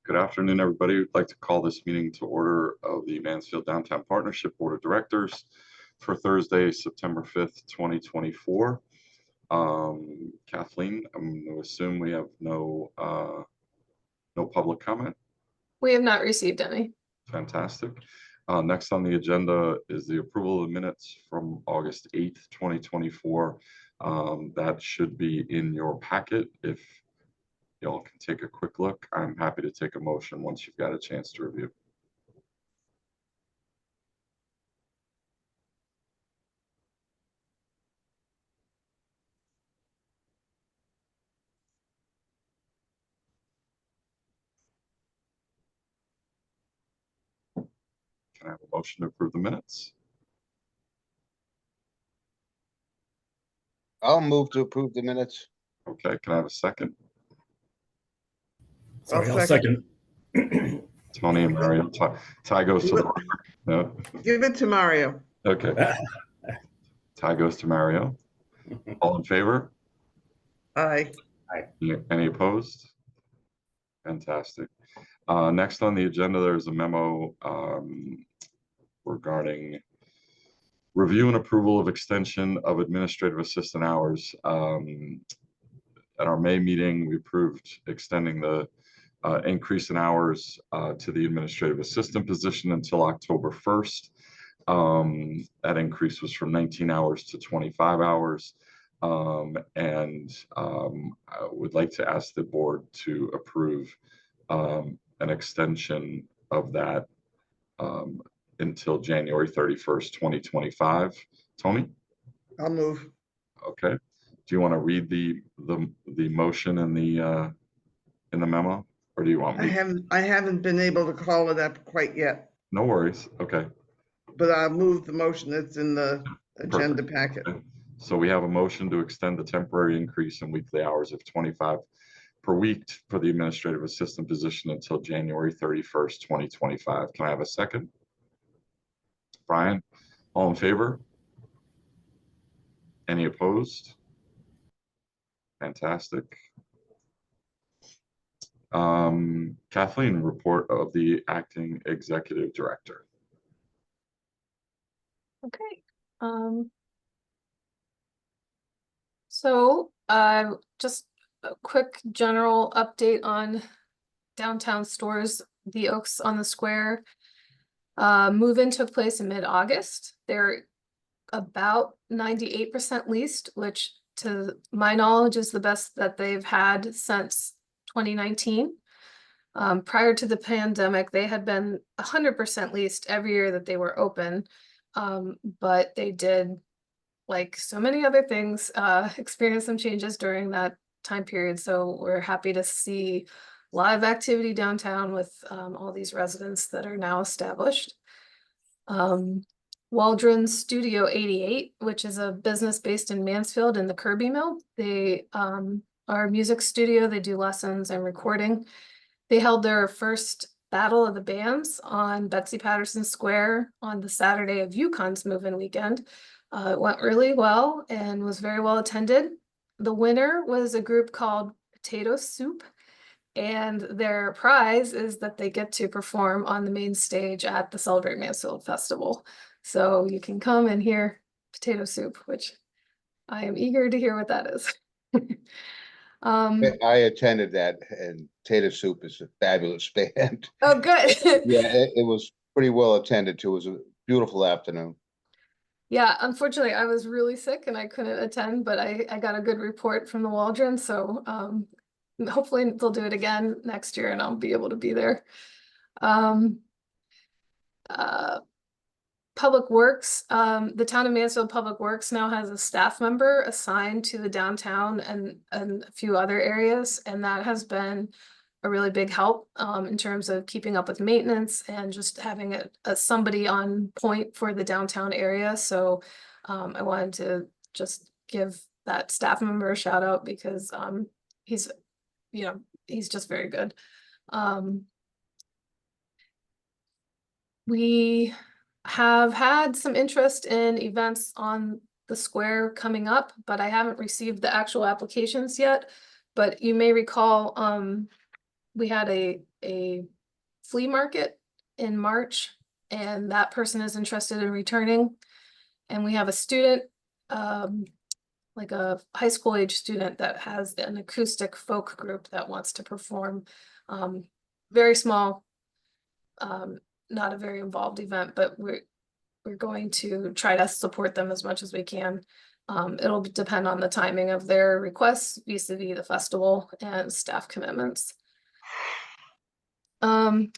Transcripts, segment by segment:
Good afternoon, everybody. I'd like to call this meeting to order of the Mansfield Downtown Partnership Board of Directors for Thursday, September 5th, 2024. Kathleen, I'm going to assume we have no public comment. We have not received any. Fantastic. Next on the agenda is the approval of the minutes from August 8th, 2024. That should be in your packet. If y'all can take a quick look, I'm happy to take a motion once you've got a chance to review. Can I have a motion to approve the minutes? I'll move to approve the minutes. Okay, can I have a second? Sorry, I'll second. Tony and Mario. Tie goes to the no. Give it to Mario. Okay. Tie goes to Mario. All in favor? Aye. Any opposed? Fantastic. Next on the agenda, there's a memo regarding review and approval of extension of administrative assistant hours. At our May meeting, we approved extending the increase in hours to the administrative assistant position until October 1st. That increase was from 19 hours to 25 hours. I would like to ask the board to approve an extension of that until January 31st, 2025. Tony? I'll move. Okay. Do you want to read the motion in the memo, or do you want me? I haven't been able to call it up quite yet, No worries. Okay. but I'll move the motion that's in the agenda packet. Okay. So we have a motion to extend the temporary increase in weekly hours of 25 per week for the administrative assistant position until January 31st, 2025. Can I have a second? Brian, all in favor? Any opposed? Fantastic. Kathleen, report of the acting executive director. Okay. So just a quick general update on downtown stores. The Oaks on the Square move-in took place in mid-August. They're about 98% leased, which to my knowledge is the best that they've had since 2019. Prior to the pandemic, they had been 100% leased every year that they were open, but they did, like so many other things, experience some changes during that time period. So we're happy to see live activity downtown with all these residents that are now established. Waldron's Studio 88, which is a business based in Mansfield in the Kirby Mill. They are a music studio. They do lessons and recording. They held their first Battle of the Bands on Betsy Patterson Square on the Saturday of UConn's move-in weekend. It went really well and was very well attended. The winner was a group called Potato Soup, and their prize is that they get to perform on the main stage at the Celebrate Mansfield Festival. So you can come and hear Potato Soup, which I am eager to hear what that is. I attended that, and Potato Soup is a fabulous band. Oh, good. Yeah, it was pretty well attended to. It was a beautiful afternoon. Yeah, unfortunately, I was really sick and I couldn't attend, but I got a good report from the Waldron. So hopefully they'll do it again next year and I'll be able to be there. Public Works, the town of Mansfield Public Works now has a staff member assigned to the downtown and a few other areas, and that has been a really big help in terms of keeping up with maintenance and just having somebody on point for the downtown area. So I wanted to just give that staff member a shout out because he's just very good. We have had some interest in events on the square coming up, but I haven't received the actual applications yet. But you may recall we had a a flea market in March, and that person is interested in returning. And we have a student, like a high school age student that has an acoustic folk group that wants to perform. Very small, not a very involved event, but we're going to try to support them as much as we can. It'll depend on the timing of their requests vis-a-vis the festival and staff commitments. I'll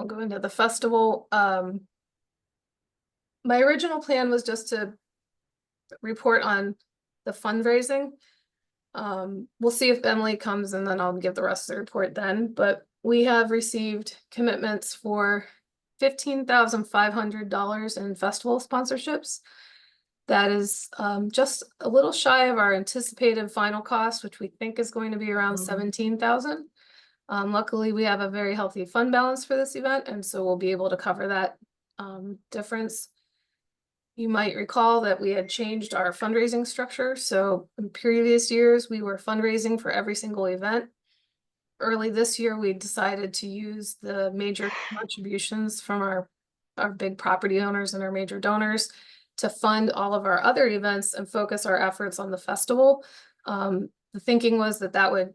go into the festival. My original plan was just to report on the fundraising. We'll see if Emily comes and then I'll give the rest of the report then, but we have received commitments for $15,500 in festival sponsorships. That is just a little shy of our anticipated final cost, which we think is going to be around 17,000. Luckily, we have a very healthy fund balance for this event, and so we'll be able to cover that difference. You might recall that we had changed our fundraising structure. So in previous years, we were fundraising for every single event. Early this year, we decided to use the major contributions from our big property owners and our major donors to fund all of our other events and focus our efforts on the festival. The thinking was that that would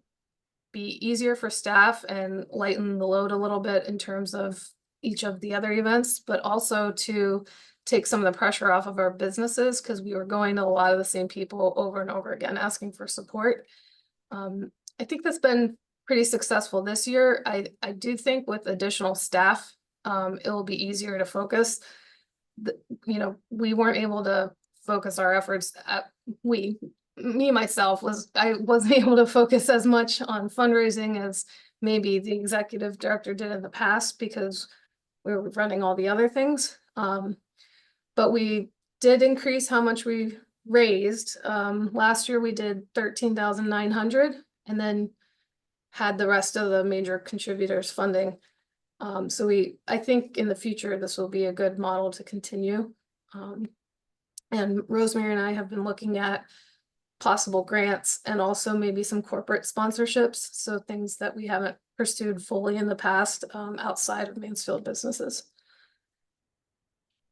be easier for staff and lighten the load a little bit in terms of each of the other events, but also to take some of the pressure off of our businesses, because we were going to a lot of the same people over and over again asking for support. I think that's been pretty successful this year. I do think with additional staff, it will be easier to focus. We weren't able to focus our efforts myself I wasn't able to focus as much on fundraising as maybe the executive director did in the past, because we were running all the other things. But we did increase how much we raised. Last year we did 13,900 and then had the rest of the major contributors funding. So I think in the future, this will be a good model to continue. And Rosemary and I have been looking at possible grants and also maybe some corporate sponsorships. So things that we haven't pursued fully in the past outside of Mansfield businesses.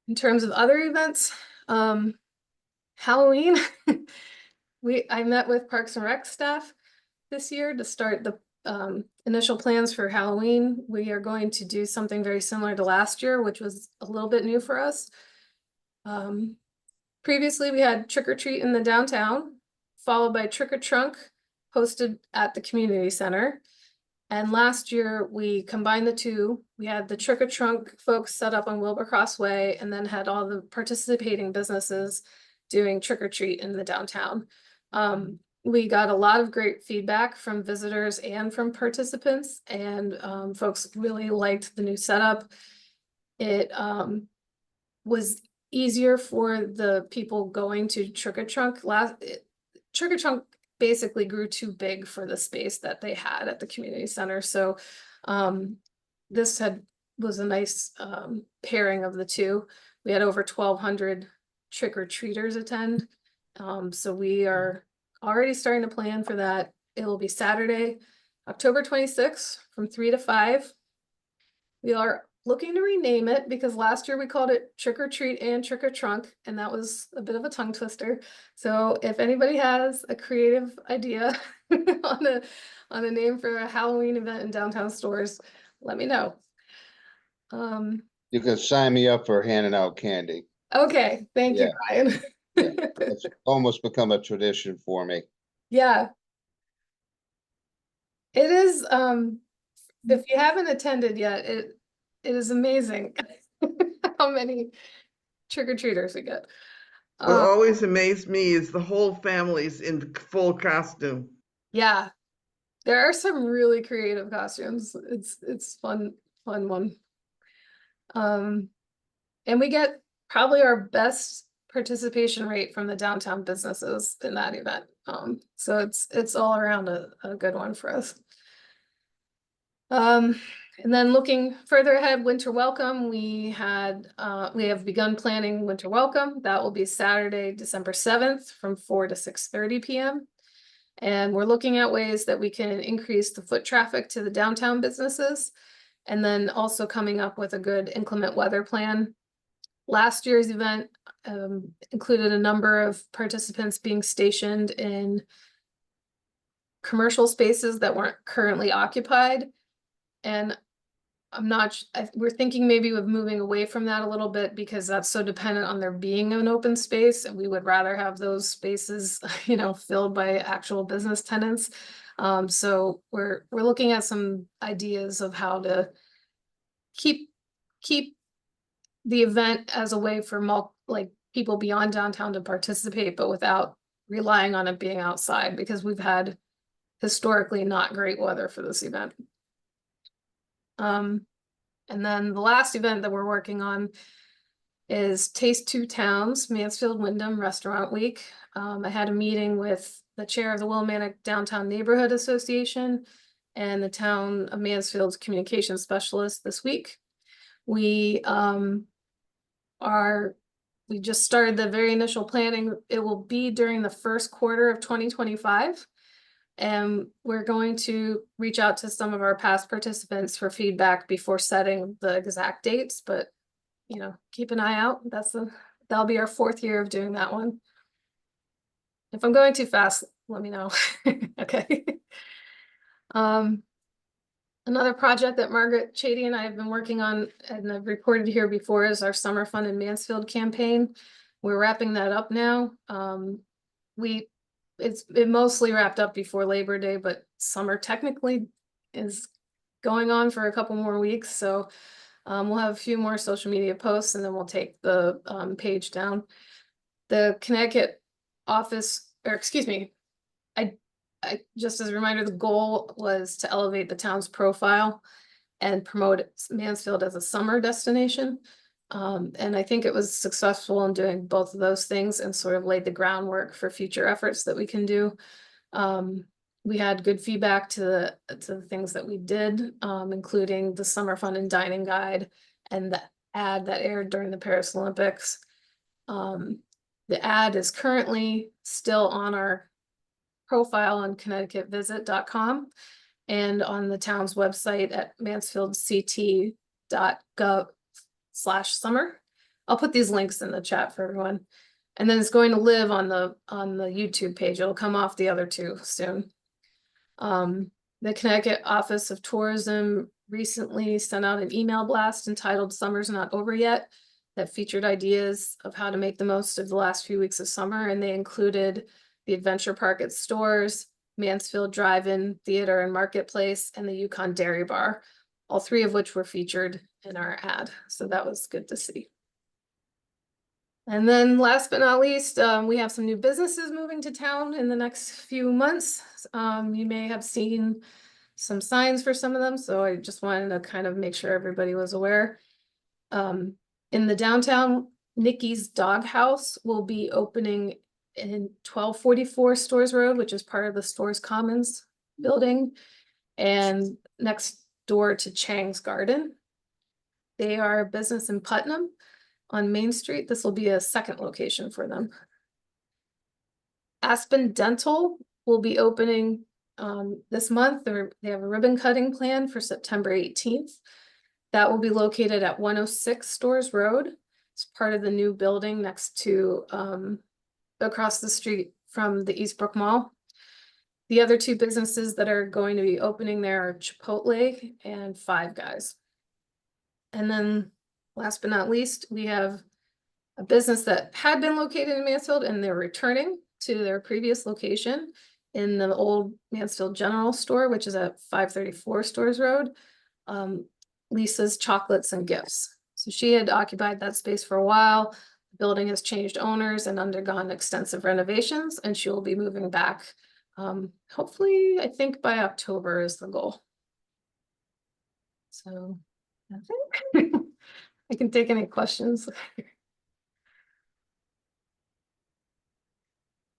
In terms of other events, Halloween, I met with Parks and Rec staff this year to start the initial plans for Halloween. We are going to do something very similar to last year, which was a little bit new for us. Previously, we had trick or treat in the downtown, followed by trick or trunk hosted at the community center. And last year we combined the two. We had the trick or trunk folks set up on Wilbercross Way and then had all the participating businesses doing trick or treat in the downtown. We got a lot of great feedback from visitors and from participants, and folks really liked the new setup. It was easier for the people going to trick or trunk. Trick or trunk basically grew too big for the space that they had at the community center. So this was a nice pairing of the two. We had over 1,200 trick-or-treaters attend. So we are already starting to plan for that. It will be Saturday, October 26th from 3 to 5. We are looking to rename it because last year we called it Trick or Treat and Trick or Trunk, and that was a bit of a tongue twister. So if anybody has a creative idea on a name for a Halloween event in downtown stores, let me know. You can sign me up for handing out candy. Okay, thank you, Brian. Yeah, it's almost become a tradition for me. Yeah. It is, if you haven't attended yet, it is amazing how many trick-or-treaters we get. What always amazed me is the whole family's in full costume. Yeah, there are some really creative costumes. It's fun one. And we get probably our best participation rate from the downtown businesses in that event. So it's all around a good one for us. And then looking further ahead, Winter Welcome, we have begun planning Winter Welcome. That will be Saturday, December 7th from 4 to 6:30 p.m. And we're looking at ways that we can increase the foot traffic to the downtown businesses. And then also coming up with a good inclement weather plan. Last year's event included a number of participants being stationed in commercial spaces that weren't currently occupied. And I'm not, we're thinking maybe of moving away from that a little bit because that's so dependent on there being an open space, and we would rather have those spaces, you know, filled by actual business tenants. So we're looking at some ideas of how to keep the event as a way for people beyond downtown to participate, but without relying on it being outside, because we've had historically not great weather for this event. And then the last event that we're working on is Taste Two Towns, Mansfield Wyndham Restaurant Week. I had a meeting with the chair of the Willimantic Downtown Neighborhood Association and the town of Mansfield's communication specialist this week. We just started the very initial planning. It will be during the first quarter of 2025. And we're going to reach out to some of our past participants for feedback before setting the exact dates, but you know, keep an eye out. That'll be our 4th year of doing that one. If I'm going too fast, let me know. Okay. Another project that Margaret Chady and I have been working on, and I've reported here before, is our Summer Fun in Mansfield campaign. We're wrapping that up now. It mostly wrapped up before Labor Day, but summer technically is going on for a couple more weeks. So we'll have a few more social media posts, and then we'll take the page down. The Connecticut office, or excuse me, I just as a reminder, the goal was to elevate the town's profile and promote Mansfield as a summer destination. And I think it was successful in doing both of those things and sort of laid the groundwork for future efforts that we can do. We had good feedback to the things that we did, including the Summer Fun and Dining Guide and the ad that aired during the Paris Olympics. The ad is currently still on our profile on connecticutvisit.com and on the town's website at mansfieldct.gov/summer. I'll put these links in the chat for everyone. And then it's going to live on the YouTube page. It'll come off the other two soon. The Connecticut Office of Tourism recently sent out an email blast entitled "Summer's Not Over Yet" that featured ideas of how to make the most of the last few weeks of summer, and they included the Adventure Park at Stores, Mansfield Drive-In Theater and Marketplace, and the Yukon Dairy Bar, all 3 of which were featured in our ad. So that was good to see. And then last but not least, we have some new businesses moving to town in the next few months. You may have seen some signs for some of them, so I just wanted to kind of make sure everybody was aware. In the downtown, Nikki's Doghouse will be opening in 1244 Stores Road, which is part of the Stores Commons building, and next door to Chang's Garden. They are a business in Putnam on Main Street. This will be a second location for them. Aspen Dental will be opening this month. They have a ribbon cutting plan for September 18th. That will be located at 106 Stores Road. It's part of the new building next to across the street from the Eastbrook Mall. The other 2 businesses that are going to be opening there are Chipotle and Five Guys. And then last but not least, we have a business that had been located in Mansfield, and they're returning to their previous location in the old Mansfield General Store, which is at 534 Stores Road. Lisa's Chocolates and Gifts. So she had occupied that space for a while. The building has changed owners and undergone extensive renovations, and she will be moving back. Hopefully, I think by October is the goal. So I think I can take any questions.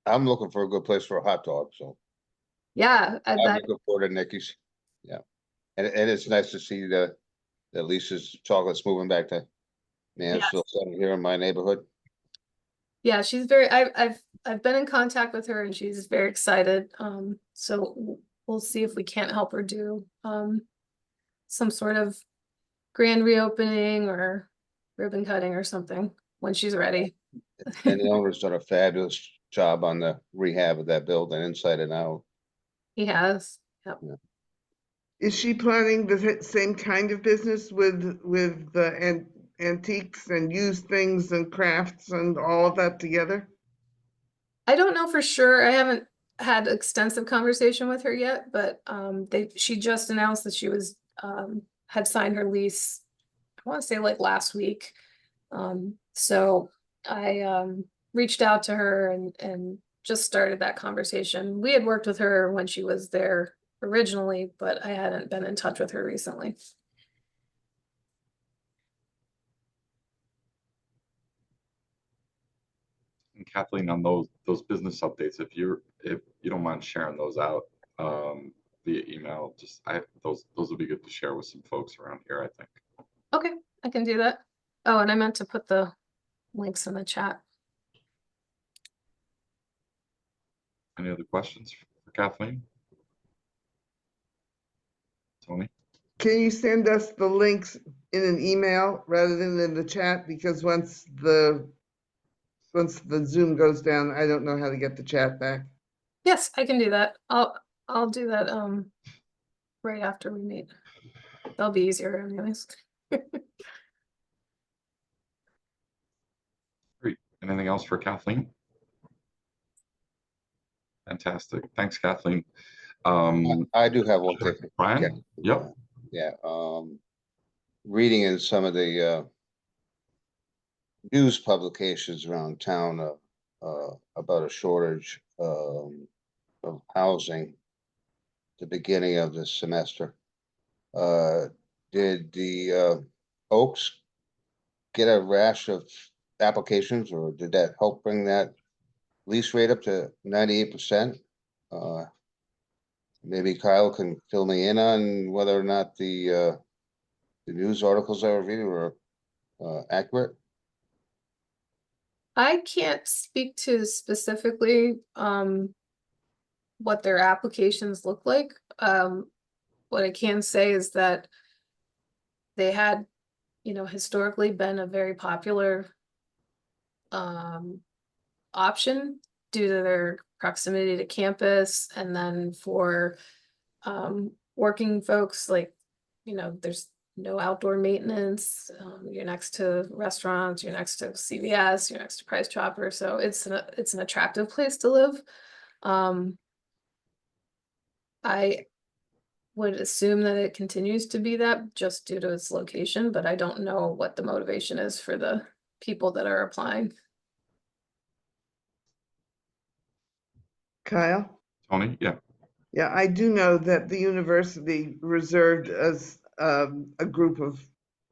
I'm looking for a good place for a hot dog, so Yeah, I'm looking forward to Nikki's. Yeah, and it's nice to see that Lisa's Chocolates moving back to Mansfield here in my neighborhood. Yeah, she's I've been in contact with her and she's very excited. So we'll see if we can't help her do some sort of grand reopening or ribbon cutting or something when she's ready. And the owner's done a fabulous job on the rehab of that building inside and out. He has. Yep. Is she planning the same kind of business with the antiques and used things and crafts and all of that together? I don't know for sure. I haven't had extensive conversation with her yet, but she just announced that she was had signed her lease, I want to say like last week. So I reached out to her and just started that conversation. We had worked with her when she was there originally, but I hadn't been in touch with her recently. And Kathleen, on those business updates, if you don't mind sharing those out via email, those would be good to share with some folks around here, I think. Okay, I can do that. Oh, and I meant to put the links in the chat. Any other questions for Kathleen? Tony? Can you send us the links in an email rather than in the chat? Because once the Zoom goes down, I don't know how to get the chat back. Yes, I can do that. I'll do that right after we meet. That'll be easier anyways. Great. Anything else for Kathleen? Fantastic. Thanks, Kathleen. I do have one thing. Brian? Yep. Yeah, reading in some of the news publications around town about a shortage of housing the beginning of the semester. Did the Oaks get a rash of applications, or did that help bring that lease rate up to 98%? Maybe Kyle can fill me in on whether or not the news articles I was reading were accurate. I can't speak to specifically what their applications look like. What I can say is that they had, historically been a very popular option due to their proximity to campus, and then for working folks, like, there's no outdoor maintenance. You're next to restaurants, you're next to CVS, you're next to Price Chopper, so it's an attractive place to live. I would assume that it continues to be that just due to its location, but I don't know what the motivation is for the people that are applying. Kyle? Tony? Yeah. Yeah, I do know that the university reserved as a group of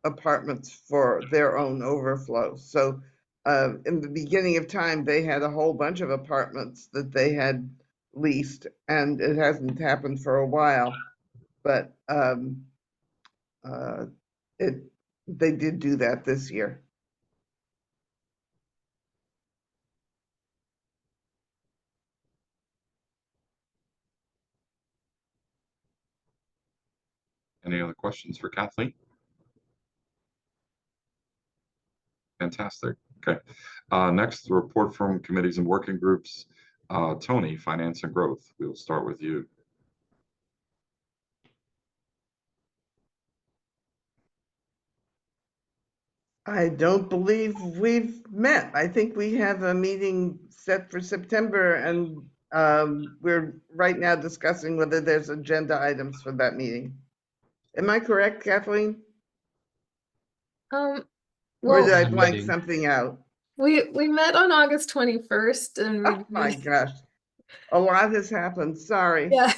apartments for their own overflow. So in the beginning of time, they had a whole bunch of apartments that they had leased, and it hasn't happened for a while. But they did do that this year. Any other questions for Kathleen? Fantastic. Okay. Next, the report from committees and working groups. Tony, Finance and Growth. We'll start with you. I don't believe we've met. I think we have a meeting set for September, and we're right now discussing whether there's agenda items for that meeting. Am I correct, Kathleen? Or Well, did I blank something out? we met on August 21st and Oh my gosh, a lot has happened. Sorry. yeah.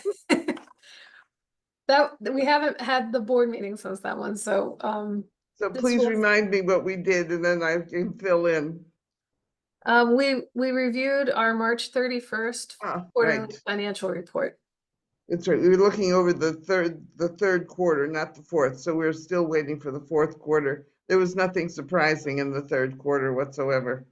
That we haven't had the board meeting since that one, so So this please was- remind me what we did, and then I can fill in. we reviewed our March 31st quarterly Right. financial report. That's right. We were looking over the third quarter, not the fourth. So we're still waiting for the fourth quarter. There was nothing surprising in the third quarter whatsoever.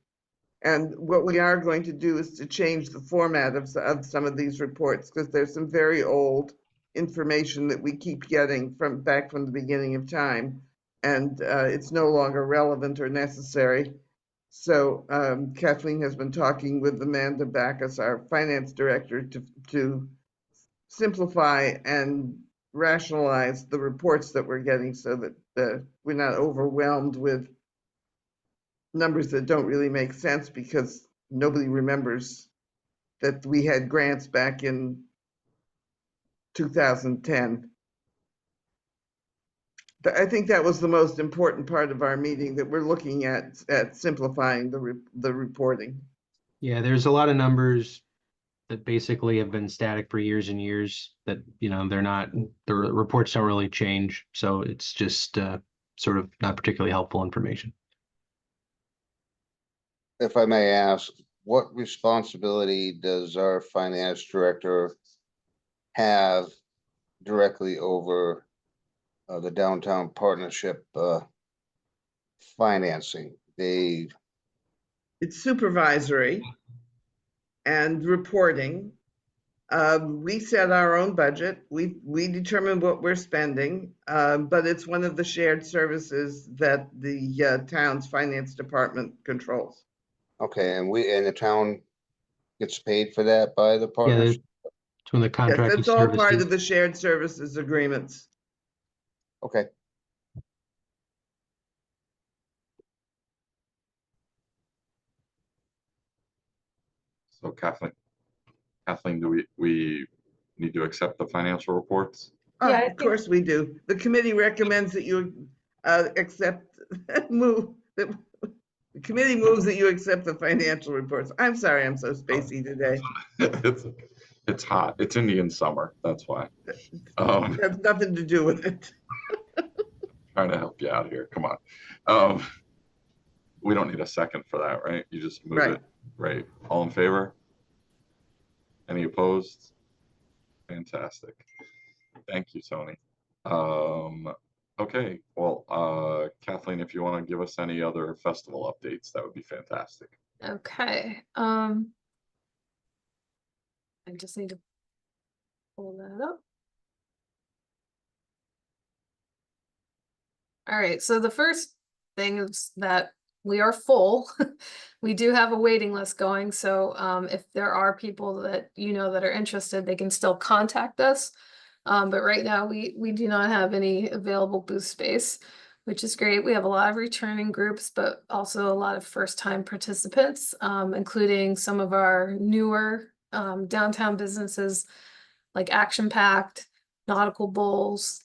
And what we are going to do is to change the format of some of these reports, because there's some very old information that we keep getting from back from the beginning of time, and it's no longer relevant or necessary. So Kathleen has been talking with Amanda Backus, our finance director, to simplify and rationalize the reports that we're getting, so that we're not overwhelmed with numbers that don't really make sense, because nobody remembers that we had grants back in 2010. But I think that was the most important part of our meeting, that we're looking at simplifying the reporting. Yeah, there's a lot of numbers that basically have been static for years and years that, the reports don't really change. So it's just sort of not particularly helpful information. If I may ask, what responsibility does our finance director have directly over the downtown partnership financing? It's supervisory and reporting. We set our own budget. We determine what we're spending, but it's one of the shared services that the town's finance department controls. Okay, and the town gets paid for that by the Yeah, partnership? it's one of the Yes, contracted that's all part services. of the shared services agreements. Okay, So Kathleen, do we need to accept the financial reports? Yeah, I Of think- course we do. The committee recommends that you accept, the committee moves that you accept the financial reports. I'm sorry, I'm so spacey today. It's hot. It's Indian summer. That's why. It has nothing to do with it. Trying to help you out here. Come on. We don't need a second for that, right? You just move Right. it. Right. All in favor? Any opposed? Fantastic. Thank you, Tony. Okay. Well, Kathleen, if you want to give us any other festival updates, that would be fantastic. Okay, I just need to pull that up. All right, so the first thing is that we are full. We do have a waiting list going, so if there are people that that are interested, they can still contact us. But right now we do not have any available booth space, which is great. We have a lot of returning groups, but also a lot of first-time participants, including some of our newer downtown businesses like Action Packed, Nautical Bowls.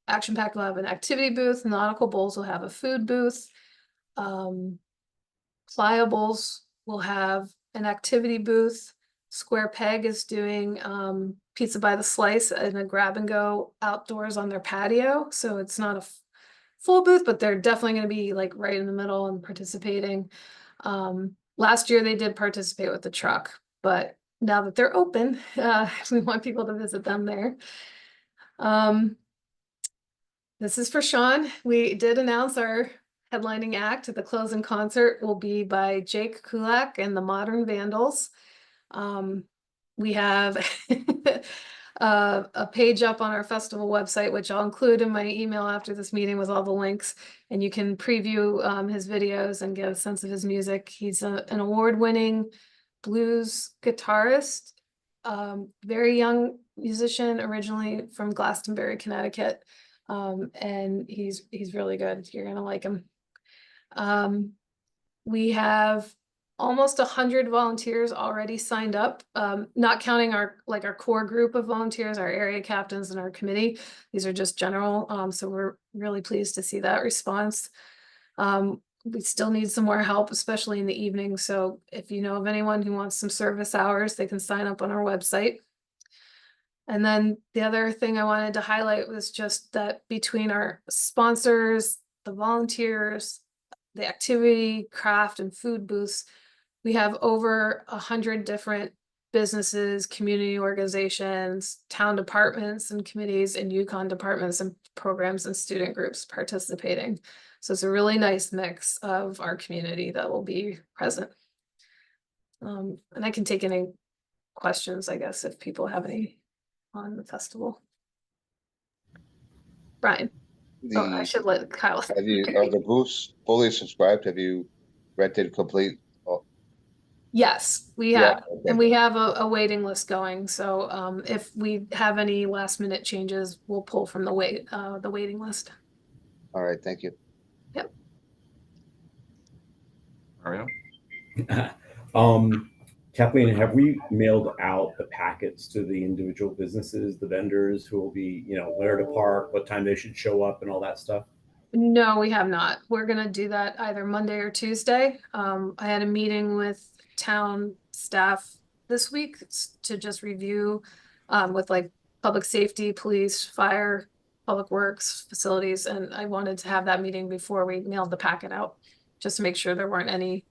Action Packed will have an activity booth, Nautical Bowls will have a food booth. Pliables will have an activity booth. Square Peg is doing pizza by the slice and a grab and go outdoors on their patio. So it's not a full booth, but they're definitely going to be like right in the middle and participating. Last year they did participate with the truck, but now that they're open, we want people to visit them there. This is for Sean. We did announce our headlining act. The closing concert will be by Jake Kulak and the Modern Vandals. We have a page up on our festival website, which I'll include in my email after this meeting with all the links, and you can preview his videos and get a sense of his music. He's an award-winning blues guitarist, very young musician, originally from Glastonbury, Connecticut. And he's really good. You're gonna like him. We have almost 100 volunteers already signed up, not counting our core group of volunteers, our area captains and our committee. These are just general, so we're really pleased to see that response. We still need some more help, especially in the evening. So if you know of anyone who wants some service hours, they can sign up on our website. And then the other thing I wanted to highlight was just that between our sponsors, the volunteers, the activity, craft, and food booths, we have over 100 different businesses, community organizations, town departments and committees, and Yukon departments and programs and student groups participating. So it's a really nice mix of our community that will be present. And I can take any questions, I guess, if people have any on the festival. Brian, oh, I should let Kyle. Are the booths fully subscribed? Have you rented complete? Oh, Yes, we Yeah, have, okay. and we have a waiting list going, so if we have any last minute changes, we'll pull from the waiting list. all right, thank you. Mario? Kathleen, have we mailed out the packets to the individual businesses, the vendors who will be, where to park, what time they should show up and all that stuff? No, we have not. We're gonna do that either Monday or Tuesday. I had a meeting with town staff this week to just review with like public safety, police, fire, public works, facilities, and I wanted to have that meeting before we mailed the packet out, just to make sure there weren't any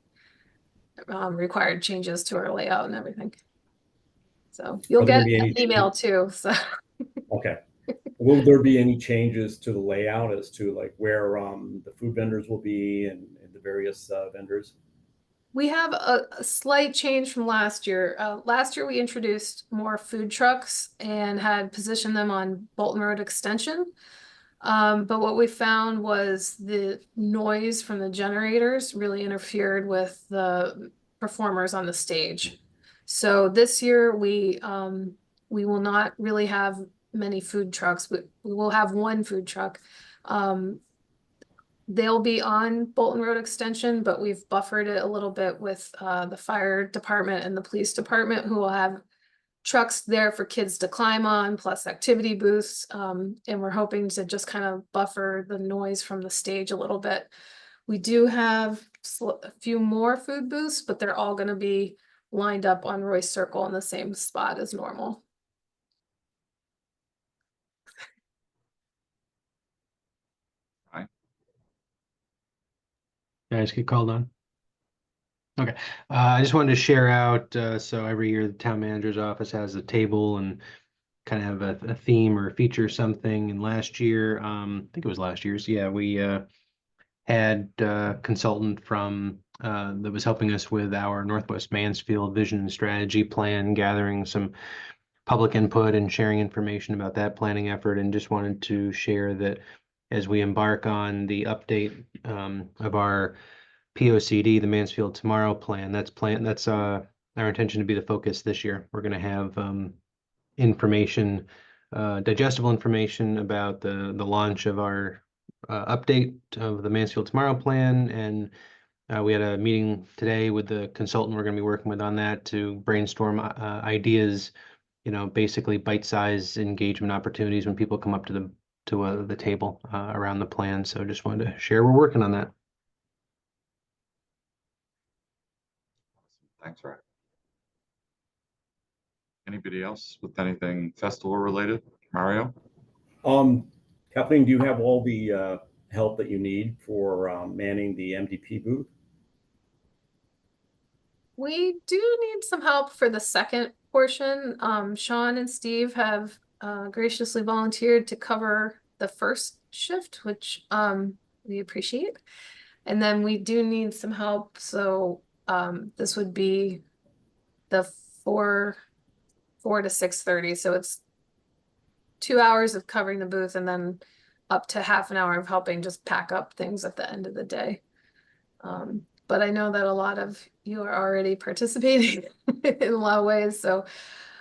required changes to our layout and everything. So you'll Are there get gonna be any an email too, so. Okay. Will there be any changes to the layout as to like where the food vendors will be and the various vendors? We have a slight change from last year. Last year, we introduced more food trucks and had positioned them on Bolton Road Extension. But what we found was the noise from the generators really interfered with the performers on the stage. So this year, we will not really have many food trucks. We will have one food truck. They'll be on Bolton Road Extension, but we've buffered it a little bit with the fire department and the police department, who will have trucks there for kids to climb on, plus activity booths. And we're hoping to just kind of buffer the noise from the stage a little bit. We do have a few more food booths, but they're all going to be lined up on Royce Circle in the same spot as normal. Guys get called on. Okay, I just wanted to share out, so every year the town manager's office has a table and kind of have a theme or feature something. And last year, I think it was last year's, yeah, we had a consultant from that was helping us with our Northwest Mansfield Vision and Strategy Plan, gathering some public input and sharing information about that planning effort, and just wanted to share that as we embark on the update of our POCD, the Mansfield Tomorrow Plan, that's our intention to be the focus this year. We're going to have information, digestible information about the launch of our update of the Mansfield Tomorrow Plan, and we had a meeting today with the consultant we're going to be working with on that to brainstorm ideas, basically bite-sized engagement opportunities when people come up to the table around the plan. So just wanted to share we're working on that. Thanks, Ryan. Anybody else with anything festival related? Mario? Kathleen, do you have all the help that you need for manning the MDP booth? We do need some help for the second portion. Sean and Steve have graciously volunteered to cover the first shift, which we appreciate. And then we do need some help. So this would be the 4 to 6:30. So it's 2 hours of covering the booth and then up to half an hour of helping just pack up things at the end of the day. But I know that a lot of you are already participating in a lot of ways. So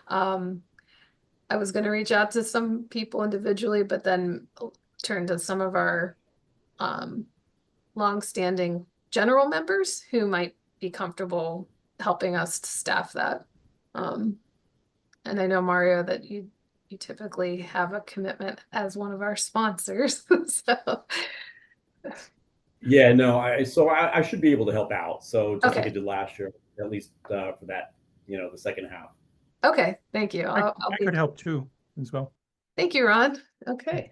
I was going to reach out to some people individually, but then turn to some of our longstanding general members who might be comfortable helping us to staff that. And I know, Mario, that you typically have a commitment as one of our sponsors. So Yeah, no, I should be able to help out. So just Okay. like I did last year, at least for that, the second half. Okay, thank you. I could help too as well. Thank you, Ron. Okay.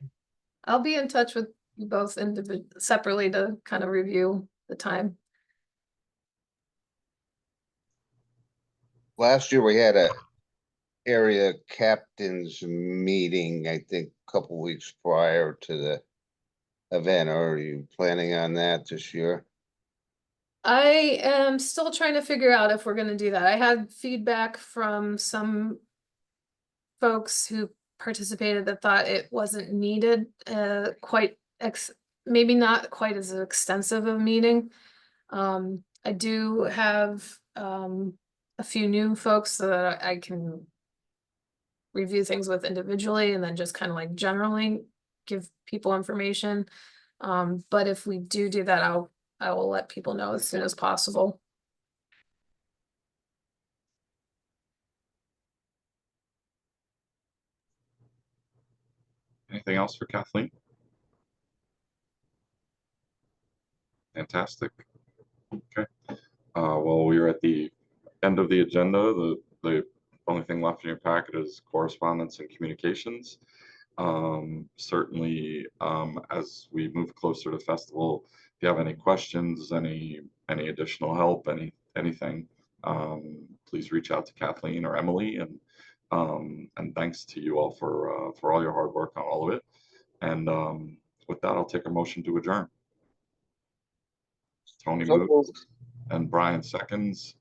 I'll be in touch with you both separately to kind of review the time. last year we had a area captains meeting, I think, a couple weeks prior to the event. Are you planning on that this year? I am still trying to figure out if we're gonna do that. I had feedback from some folks who participated that thought it wasn't needed, maybe not quite as extensive of a meeting. I do have a few new folks so that I can review things with individually and then just kind of like generally give people information. But if we do that, I will let people know as soon as possible. Anything else for Kathleen? Fantastic. Okay. Well, we are at the end of the agenda. The only thing left in your packet is correspondence and communications. Certainly, as we move closer to festival, if you have any questions, any additional help, anything, please reach out to Kathleen or Emily. And thanks to you all for all your hard work on all of it. And with that, I'll take a motion to adjourn. Tony So moves and Brian seconds.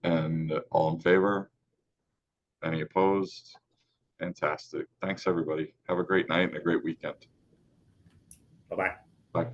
And all in favor? Any opposed? Fantastic. Thanks, everybody. Have a great night and a great weekend. Bye-bye. Bye.